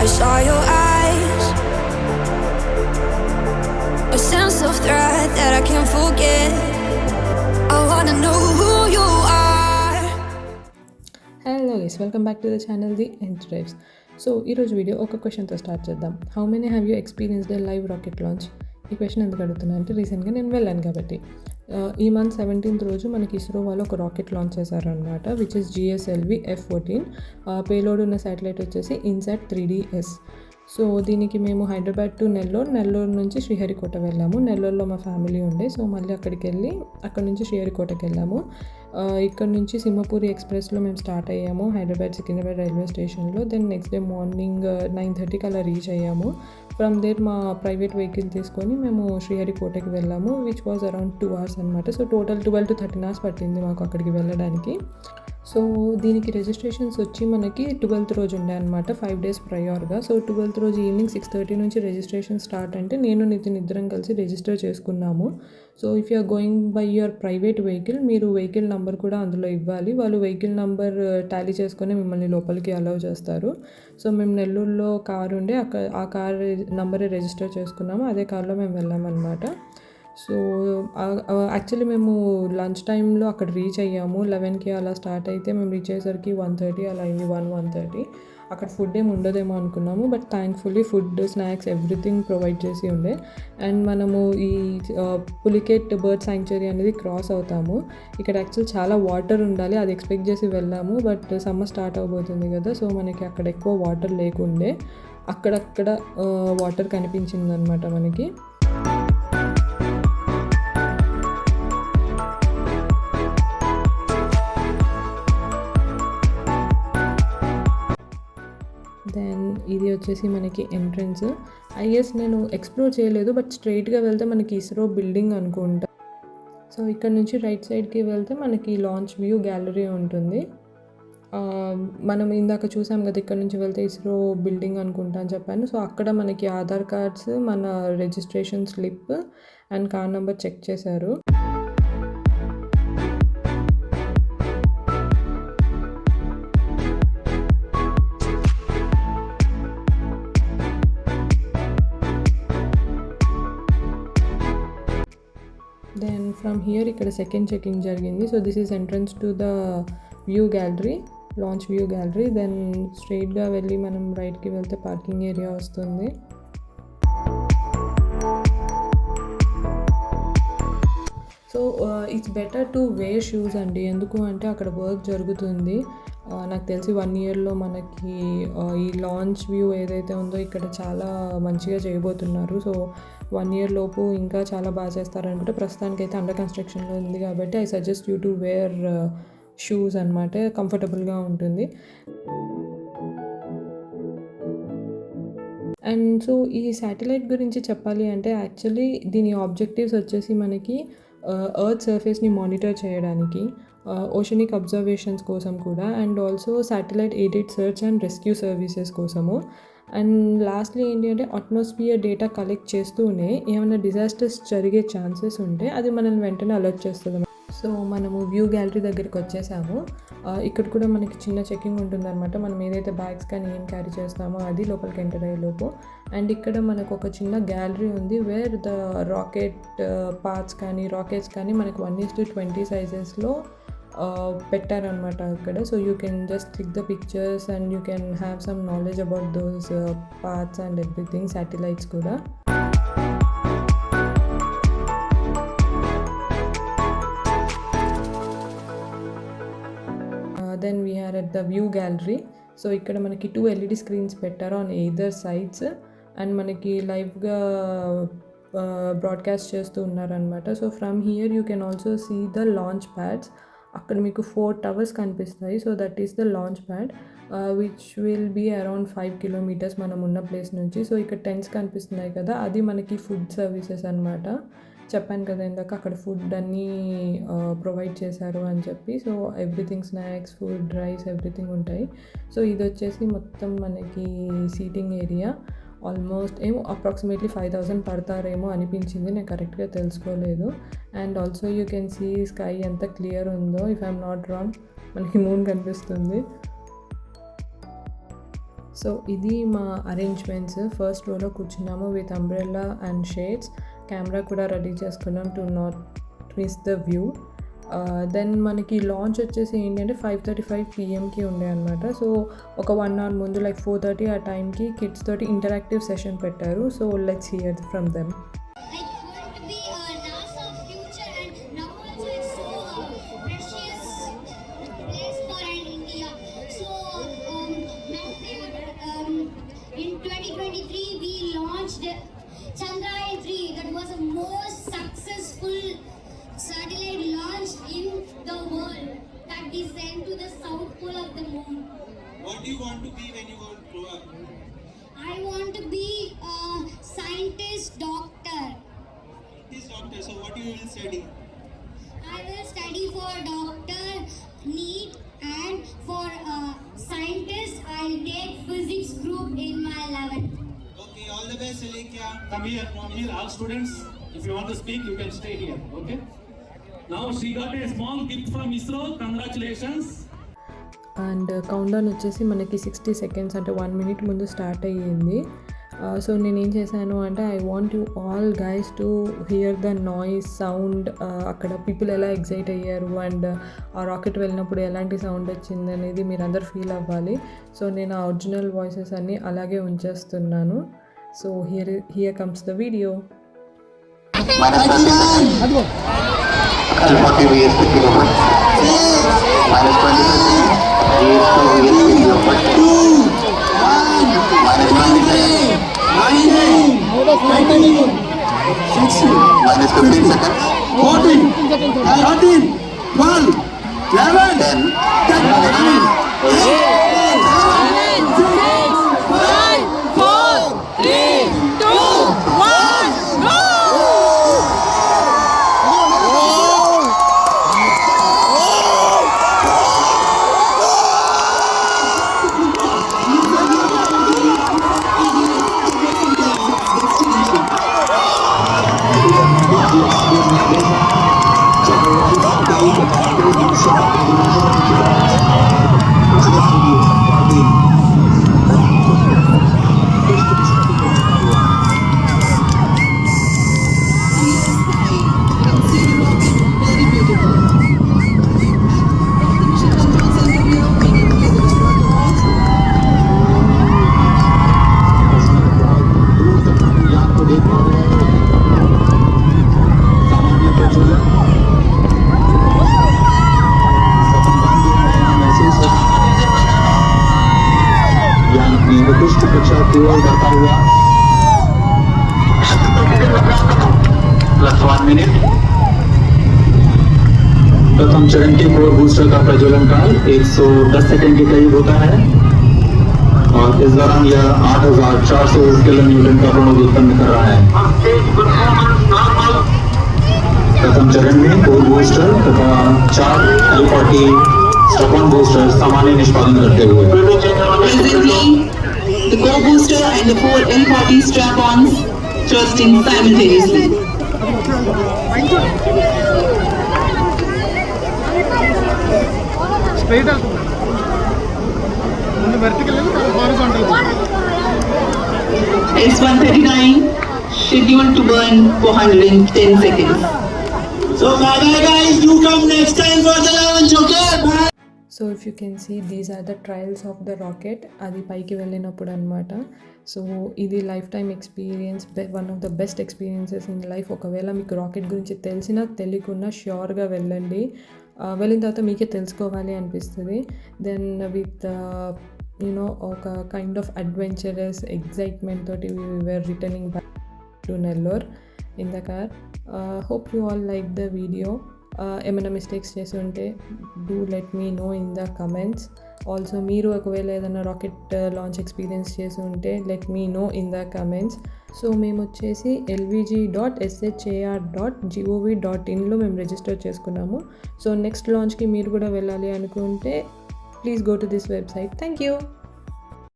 I saw your eyes, a sense of threat that I can't forget. I wanna know who you are. Hello guys, welcome back to the channel The Nth Drives. So ఈరోజు video ఒక క్వశ్చన్తో start చేద్దాం. How many have you experienced A live rocket launch? ఈ question ఎందుకు అడుగుతున్నా అంటే రీసెంట్గా నేను వెళ్ళాను కాబట్టి. ఈ మంత్ 17th రోజు మనకి ఇస్రో వాళ్ళు ఒక రాకెట్ లాంచ్ చేశారు అనమాట, which is GSLV F-14. Payload ఉన్న శాటిలైట్ వచ్చేసి ఇన్సాట్ 3DS. సో దీనికి మేము హైదరాబాద్ టు నెల్లూరు నుంచి శ్రీహరికోట వెళ్ళాము. నెల్లూరులో మా ఫ్యామిలీ ఉండే, సో మళ్ళీ అక్కడికి వెళ్ళి అక్కడ నుంచి శ్రీహరికోటకి వెళ్ళాము. ఇక్కడ నుంచి సింహపూరి ఎక్స్ప్రెస్లో మేము స్టార్ట్ అయ్యాము హైదరాబాద్ సికింద్రాబాద్ రైల్వే స్టేషన్లో. దెన్ నెక్స్ట్ డే మార్నింగ్ 9:30కి అలా రీచ్ అయ్యాము. ఫ్రమ్ దేర్ మా ప్రైవేట్ వెహికల్ తీసుకొని మేము శ్రీహరికోటకి వెళ్ళాము, విచ్ వాజ్ అరౌండ్ 2 hours అనమాట. సో టోటల్ 12 to 13 hours పట్టింది మాకు అక్కడికి వెళ్ళడానికి. సో దీనికి రిజిస్ట్రేషన్స్ వచ్చి మనకి 12th రోజు ఉండే అనమాట, 5 days ప్రయర్గా. సో 12th రోజు ఈవినింగ్ 6:30 నుంచి రిజిస్ట్రేషన్ స్టార్ట్ అంటే నేను నితిన్ ఇద్దరం కలిసి రిజిస్టర్ చేసుకున్నాము. So if you are going by your private vehicle, మీరు వెహికల్ నెంబర్ కూడా అందులో ఇవ్వాలి. వాళ్ళు వెహికల్ నెంబర్ టాలీ చేసుకొని మిమ్మల్ని లోపలికి అలౌ చేస్తారు. సో మేము నెల్లూరులో కారు ఉండే, ఆ కార్ నెంబరే రిజిస్టర్ చేసుకున్నాము, అదే కార్లో మేము వెళ్ళామన్నమాట. సో యాక్చువల్లీ మేము లంచ్ టైంలో అక్కడ రీచ్ అయ్యాము. 11కి అలా స్టార్ట్ అయితే మేము రీచ్ అయ్యేసరికి 1:30 అలా అయింది, 1:30. అక్కడ ఫుడ్ ఏమి ఉండదేమో అనుకున్నాము, but thankfully food, snacks, everything provide చేసి ఉండే. అండ్ మనము ఈ పులికేట్ బర్డ్ శాంక్చురీ అనేది క్రాస్ అవుతాము. ఇక్కడ యాక్చువల్ చాలా వాటర్ ఉండాలి, అది ఎక్స్పెక్ట్ చేసి వెళ్ళాము, బట్ సమ్మర్ స్టార్ట్ అవబోతుంది కదా, సో మనకి అక్కడ ఎక్కువ వాటర్ లేకుండే. అక్కడక్కడ వాటర్ కనిపించింది అనమాట మనకి. దెన్ ఇది వచ్చేసి మనకి ఎంట్రన్స్. ఐఎస్ నేను ఎక్స్ప్లోర్ చేయలేదు, బట్ స్ట్రైట్గా వెళ్తే మనకి ఇస్రో బిల్డింగ్ అనుకుంటా. సో ఇక్కడ నుంచి రైట్ సైడ్కి వెళ్తే మనకి లాంచ్ వ్యూ గ్యాలరీ ఉంటుంది. మనం ఇందాక చూసాం కదా, ఇక్కడ నుంచి వెళ్తే ఇస్రో బిల్డింగ్ అనుకుంటా అని చెప్పాను. సో అక్కడ మనకి ఆధార్ కార్డ్స్, మన registration slip and car number check చేశారు. దెన్ ఫ్రమ్ హియర్ ఇక్కడ సెకండ్ చెకింగ్ జరిగింది. So this is entrance to the view gallery, launch view gallery. Then స్ట్రైట్గా వెళ్ళి మనం రైట్కి వెళ్తే పార్కింగ్ ఏరియా వస్తుంది. So it's better to wear shoes అండి, ఎందుకు అంటే అక్కడ వర్క్ జరుగుతుంది. నాకు తెలిసి 1 yearలో మనకి ఈ లాంచ్ వ్యూ ఏదైతే ఉందో ఇక్కడ చాలా మంచిగా చేయబోతున్నారు. సో 1 year లోపు ఇంకా చాలా బాగా చేస్తారనుకుంటే, ప్రస్తుతానికైతే అండర్ కన్స్ట్రక్షన్లో ఉంది కాబట్టి I suggest you to wear shoes అనమాట, కంఫర్టబుల్గా ఉంటుంది. అండ్ సో ఈ శాటిలైట్ గురించి చెప్పాలి అంటే, యాక్చువల్లీ దీని ఆబ్జెక్టివ్స్ వచ్చేసి మనకి ఎర్త్ సర్ఫేస్ని మానిటర్ చేయడానికి, ఓషనిక్ అబ్జర్వేషన్స్ కోసం కూడా, and also satellite aided search and rescue services కోసము. అండ్ లాస్ట్లీ ఏంటి అంటే, అట్మాస్ఫియర్ డేటా కలెక్ట్ చేస్తూనే ఏమైనా డిజాస్టర్స్ జరిగే ఛాన్సెస్ ఉంటే అది మనల్ని వెంటనే అలర్ట్ చేస్తుంది. సో మనము వ్యూ గ్యాలరీ దగ్గరికి వచ్చేసాము. ఇక్కడ కూడా మనకి చిన్న చెకింగ్ ఉంటుందన్నమాట, మనం ఏదైతే బ్యాగ్స్ కానీ ఏం క్యారీ చేస్తామో అది లోపలికి ఎంటర్ అయ్యేలోపు. అండ్ ఇక్కడ మనకు ఒక చిన్న గ్యాలరీ ఉంది, వేర్ ద రాకెట్ పార్ట్స్ కానీ రాకెట్స్ కానీ మనకు 1:20 సైజెస్లో పెట్టారనమాట అక్కడ. So you can just click the pictures and you can have some knowledge about those parts and everything, satellites కూడా. Then we're at the view gallery. So ఇక్కడ మనకి 2 LED screens పెట్టారు ఆన్ ఎయిదర్ సైడ్స్, అండ్ మనకి లైవ్గా broadcast చేస్తూ ఉన్నారనమాట. So from here you can also see the launch pads. అక్కడ మీకు 4 towers కనిపిస్తాయి. So that is the launch pad, which will be around 5 kilometers మనం ఉన్న ప్లేస్ నుంచి. సో ఇక్కడ టెంట్స్ కనిపిస్తున్నాయి కదా, అది మనకి ఫుడ్ సర్వీసెస్ అనమాట. చెప్పాను కదా ఇందాక అక్కడ ఫుడ్ అన్నీ ప్రొవైడ్ చేశారు అని చెప్పి. So everything, snacks, food, rice, everything ఉంటాయి. సో ఇది వచ్చేసి మొత్తం మనకి సీటింగ్ ఏరియా. ఆల్మోస్ట్ ఏమో అప్రాక్సిమేట్లీ 5,000 పడతారేమో అనిపించింది, నేను కరెక్ట్గా తెలుసుకోలేదు. And also you can see sky ఎంత క్లియర్ ఉందో. ఇఫ్ ఐఎమ్ నాట్ రాంగ్ మనకి మూన్ కనిపిస్తుంది. సో ఇది మా అరేంజ్మెంట్స్. ఫస్ట్ రోలో కూర్చున్నాము with umbrella and shades. Camera కూడా రెడీ చేసుకున్నాం to not miss the view. Then మనకి లాంచ్ వచ్చేసి ఏంటంటే 5:35 PMకి ఉండే అనమాట. సో ఒక 1 hour ముందు లైక్ 4:30 ఆ టైంకి కిడ్స్ తోటి ఇంటరాక్టివ్ సెషన్ పెట్టారు. So let's hear from them. In 2023, we launched Chandrayaan-3. That was the most successful satellite launch in the world that we sent to the south pole of the moon. What do you want to be when you grow up? I want to be a scientist, doctor. This doctor. So what you will study? I will study for doctor, NEET, and for scientist, I'll take physics group in my 11th. Okay, all the best, Alekya. Come here, all students. If you want to speak, you can stay here, okay? Now she got a small gift from ISRO. Congratulations. And countdown వచ్చేసి మనకి 60 seconds అంటే 1 minute ముందు start అయ్యింది. So నేనేం చేశాను అంటే I want you all guys to hear the noise sound, అక్కడ people ఎలా ఎగ్జైట్ అయ్యారు అండ్ ఆ రాకెట్ వెళ్ళినప్పుడు ఎలాంటి సౌండ్ వచ్చింది అనేది మీరు అందరు ఫీల్ అవ్వాలి. సో నేను ఆ ఒరిజినల్ వాయిసెస్ అన్నీ అలాగే ఉంచేస్తున్నాను. So here comes the video. Minus 15 seconds. 14, 13, 12, 11, 10, 9, 8, 7, 6, 5, 4, 3, 2, 1, go! Plus 1 minute. प्रथम चरण के कोर बूस्टर का प्रज्वलन काल 110 सेकंड के करीब होता है और इस दौरान यह 8,400 किलोन्यूटन का प्रणोद उत्पन्न कर रहा है। प्रथम चरण में कोर बूस्टर तथा 4 L40 स्ट्रैप-ऑन बूस्टर सामान्य निष्पादन करते हुए the core booster and the 4 L40 strap-ons thrusting simultaneously. Straight up. Vertical and horizontal. S139 scheduled to burn 410 seconds. So bye guys, do come next time for the launch, okay? Bye. So if you can see these are the trials of the rocket. అది పైకి వెళ్ళినప్పుడు అనమాట. So ఇది lifetime experience, one of the best experiences in life. ఒకవేళ మీకు rocket గురించి తెలిసినా తెలియకున్నా ష్యూర్గా వెళ్ళండి. వెళ్ళిన తర్వాత మీకే తెలుసుకోవాలి అనిపిస్తుంది. దెన్ విత్ యూనో ఒక కైండ్ ఆఫ్ అడ్వెంచరస్ ఎగ్జైట్మెంట్ తోటి we were returning back to Nellore in the car. Hope you all like the video. ఏమైనా మిస్టేక్స్ చేసి ఉంటే do let me know in the comments. Also మీరు ఒకవేళ ఏదైనా రాకెట్ లాంచ్ ఎక్స్పీరియన్స్ చేసి ఉంటే let me know in the comments. So మేము వచ్చేసి lvg.shar.gov.in మేము రిజిస్టర్ చేసుకున్నాము. సో నెక్స్ట్ లాంచ్కి మీరు కూడా వెళ్ళాలి అనుకుంటే please go to this website. Thank you.